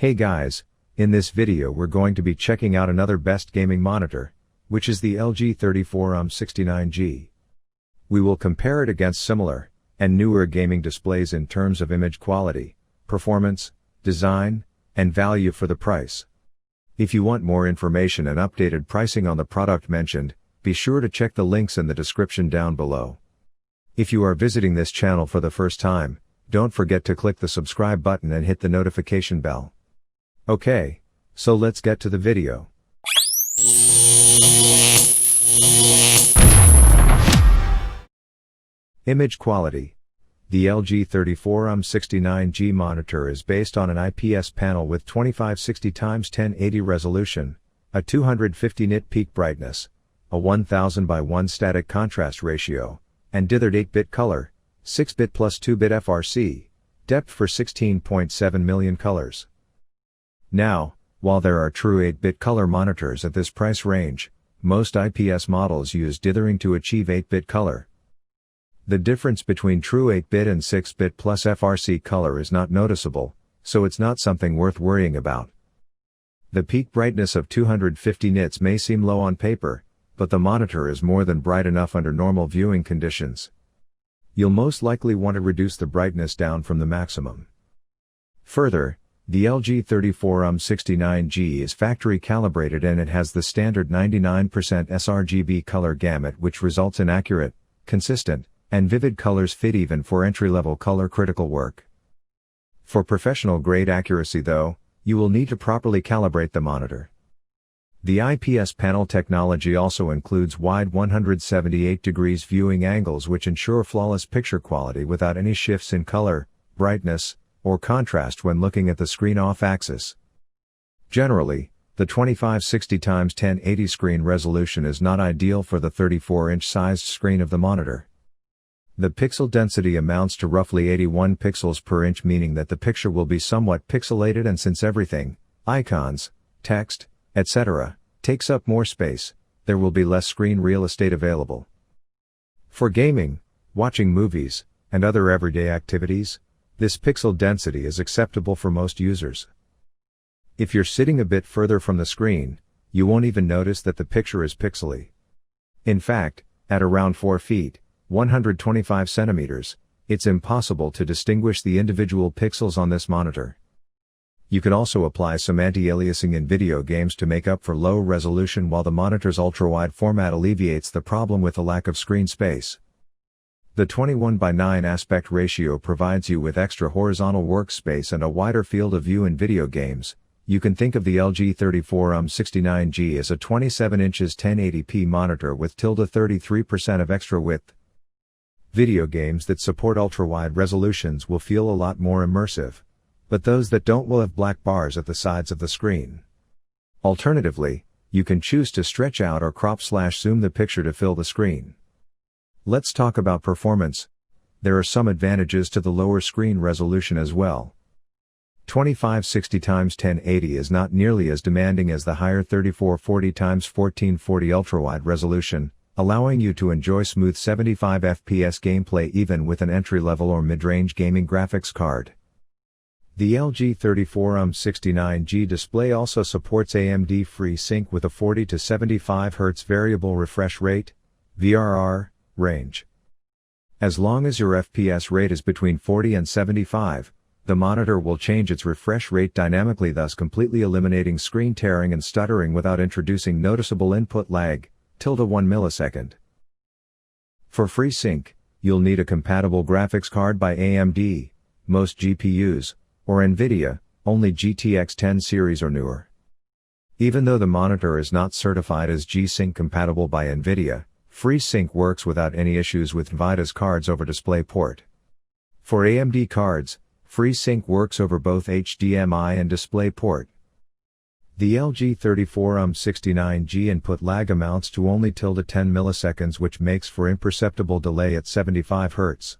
Hey guys, in this video we're going to be checking out another best gaming monitor, which is the LG 34UM69G. We will compare it against similar and newer gaming displays in terms of image quality, performance, design, and value for the price. If you want more information and updated pricing on the product mentioned, be sure to check the links in the description down below. If you are visiting this channel for the first time, don't forget to click the subscribe button and hit the notification bell. Okay, so let's get to the video. Image quality. The LG 34UM69G monitor is based on an IPS panel with 2560x1080 resolution, a 250 nit peak brightness, a 1000 by 1 static contrast ratio, and dithered 8-bit color, 6-bit plus 2-bit FRC, depth for 16.7 million colors. Now, while there are true 8-bit color monitors at this price range, most IPS models use dithering to achieve 8-bit color. The difference between true 8-bit and 6-bit plus FRC color is not noticeable, so it's not something worth worrying about. The peak brightness of 250 nits may seem low on paper, but the monitor is more than bright enough under normal viewing conditions. You'll most likely want to reduce the brightness down from the maximum. Further, the LG 34UM69G is factory calibrated and it has the standard 99% sRGB color gamut, which results in accurate, consistent, and vivid colors fit even for entry-level color critical work. For professional grade accuracy though, you will need to properly calibrate the monitor. The IPS panel technology also includes wide 178 degrees viewing angles which ensure flawless picture quality without any shifts in color, brightness, or contrast when looking at the screen off-axis. Generally, the 2560x1080 screen resolution is not ideal for the 34-inch sized screen of the monitor. The pixel density amounts to roughly 81 pixels per inch, meaning that the picture will be somewhat pixelated, and since everything, icons, text, etc., takes up more space, there will be less screen real estate available. For gaming, watching movies, and other everyday activities, this pixel density is acceptable for most users. If you're sitting a bit further from the screen, you won't even notice that the picture is pixely. In fact, at around 4 feet, 125 centimeters, it's impossible to distinguish the individual pixels on this monitor. You can also apply some anti-aliasing in video games to make up for low resolution, while the monitor's ultra-wide format alleviates the problem with the lack of screen space. The 21:9 aspect ratio provides you with extra horizontal workspace and a wider field of view in video games. You can think of the LG 34UM69G as a 27 inches 1080p monitor with 33% of extra width. Video games that support ultra-wide resolutions will feel a lot more immersive, but those that don't will have black bars at the sides of the screen. Alternatively, you can choose to stretch out or crop/zoom the picture to fill the screen. Let's talk about performance. There are some advantages to the lower screen resolution as well. 2560x1080 is not nearly as demanding as the higher 3440x1440 ultra-wide resolution, allowing you to enjoy smooth 75 FPS gameplay even with an entry-level or mid-range gaming graphics card. The LG 34UM69G display also supports AMD FreeSync with a 40 to 75 Hz variable refresh rate (VRR) range. As long as your FPS rate is between 40 and 75, the monitor will change its refresh rate dynamically, thus completely eliminating screen tearing and stuttering without introducing noticeable input lag, ~1 millisecond. For FreeSync, you'll need a compatible graphics card by AMD, most GPUs, or NVIDIA, only GTX 10 series or newer. Even though the monitor is not certified as G-Sync compatible by NVIDIA, FreeSync works without any issues with NVIDIA's cards over DisplayPort. For AMD cards, FreeSync works over both HDMI and DisplayPort. The LG 34UM69G input lag amounts to only ~10 milliseconds, which makes for imperceptible delay at 75 Hz.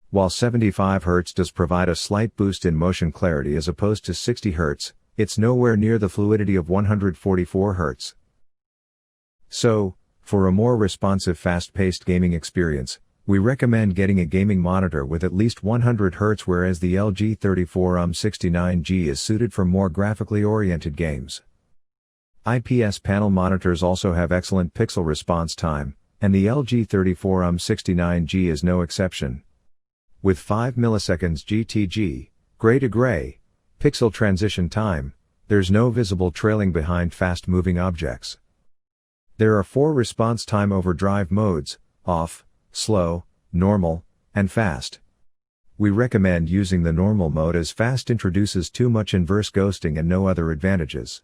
While 75 Hz does provide a slight boost in motion clarity as opposed to 60 Hz, it's nowhere near the fluidity of 144 Hz. So, for a more responsive fast-paced gaming experience, We recommend getting a gaming monitor with at least 100Hz, whereas the LG 34UM69G is suited for more graphically oriented games. IPS panel monitors also have excellent pixel response time, and the LG 34UM69G is no exception. With 5 milliseconds GTG, gray to gray, pixel transition time, there's no visible trailing behind fast-moving objects. There are 4 response time overdrive modes: off, slow, normal, and fast. We recommend using the normal mode as fast introduces too much inverse ghosting and no other advantages.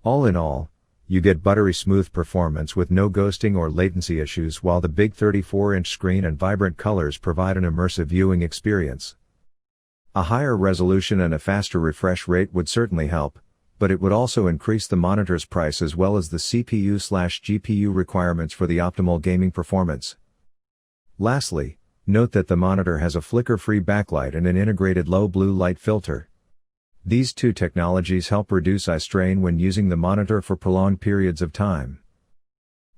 All in all, you get buttery smooth performance with no ghosting or latency issues, while the big 34-inch screen and vibrant colors provide an immersive viewing experience. A higher resolution and a faster refresh rate would certainly help, but it would also increase the monitor's price as well as the CPU/GPU requirements for the optimal gaming performance. Lastly, note that the monitor has a flicker-free backlight and an integrated low blue light filter. These two technologies help reduce eye strain when using the monitor for prolonged periods of time.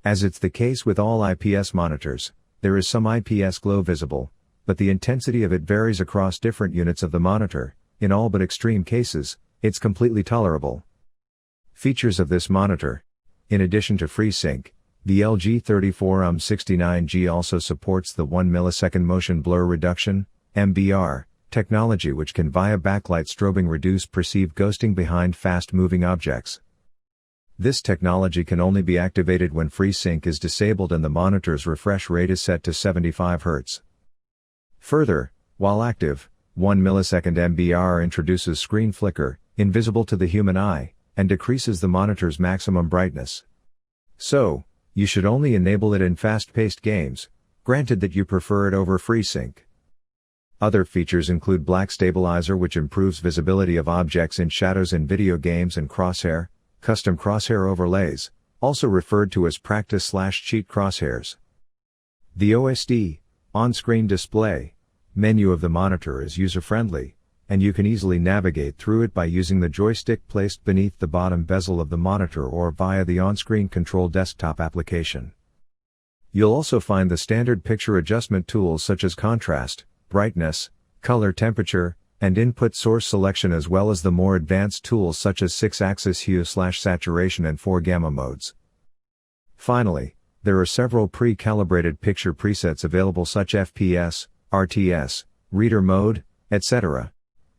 As it's the case with all IPS monitors, there is some IPS glow visible, but the intensity of it varies across different units of the monitor. In all but extreme cases, it's completely tolerable. Features of this monitor: in addition to FreeSync, the LG 34UM69G also supports the 1 millisecond motion blur reduction (MBR) technology, which can via backlight strobing reduce perceived ghosting behind fast-moving objects. This technology can only be activated when FreeSync is disabled and the monitor's refresh rate is set to 75 Hz. Further, while active, 1 millisecond MBR introduces screen flicker, invisible to the human eye, and decreases the monitor's maximum brightness. So, you should only enable it in fast-paced games, granted that you prefer it over FreeSync. Other features include black stabilizer, which improves visibility of objects in shadows in video games, and crosshair, custom crosshair overlays, also referred to as practice/cheat crosshairs. The OSD, on-screen display, menu of the monitor is user-friendly, and you can easily navigate through it by using the joystick placed beneath the bottom bezel of the monitor or via the on-screen control desktop application. You'll also find the standard picture adjustment tools such as contrast, brightness, color temperature, and input source selection, as well as the more advanced tools such as 6-axis hue/saturation and 4-gamma modes. Finally, there are several pre-calibrated picture presets available such FPS, RTS, reader mode, etc.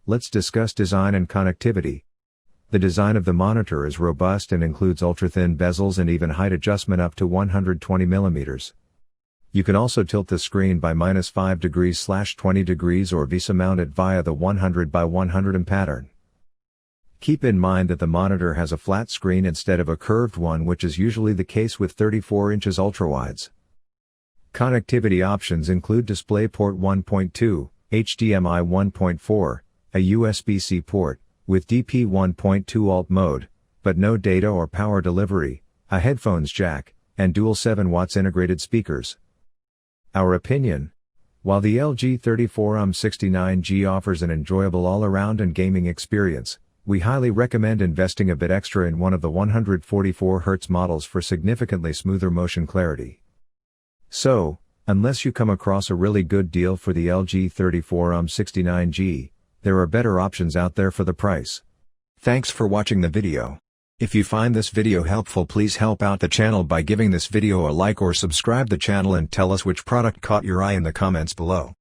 Let's discuss design and connectivity. The design of the monitor is robust and includes ultra-thin bezels and even height adjustment up to 120 mm. You can also tilt the screen by -5 degrees/20 degrees or VESA mount it via the 100 by 100 pattern. Keep in mind that the monitor has a flat screen instead of a curved one, which is usually the case with 34 inches ultrawides. Connectivity options include DisplayPort 1.2, HDMI 1.4, a USB-C port, with DP 1.2 alt mode, but no data or power delivery, a headphones jack, and dual 7 watts integrated speakers. Our opinion: while the LG 34UM69G offers an enjoyable all-around and gaming experience, we highly recommend investing a bit extra in one of the 144Hz models for significantly smoother motion clarity. So, unless you come across a really good deal for the LG 34UM69G, there are better options out there for the price. Thanks for watching the video. If you find this video helpful, please help out the channel by giving this video a like or subscribe the channel and tell us which product caught your eye in the comments below.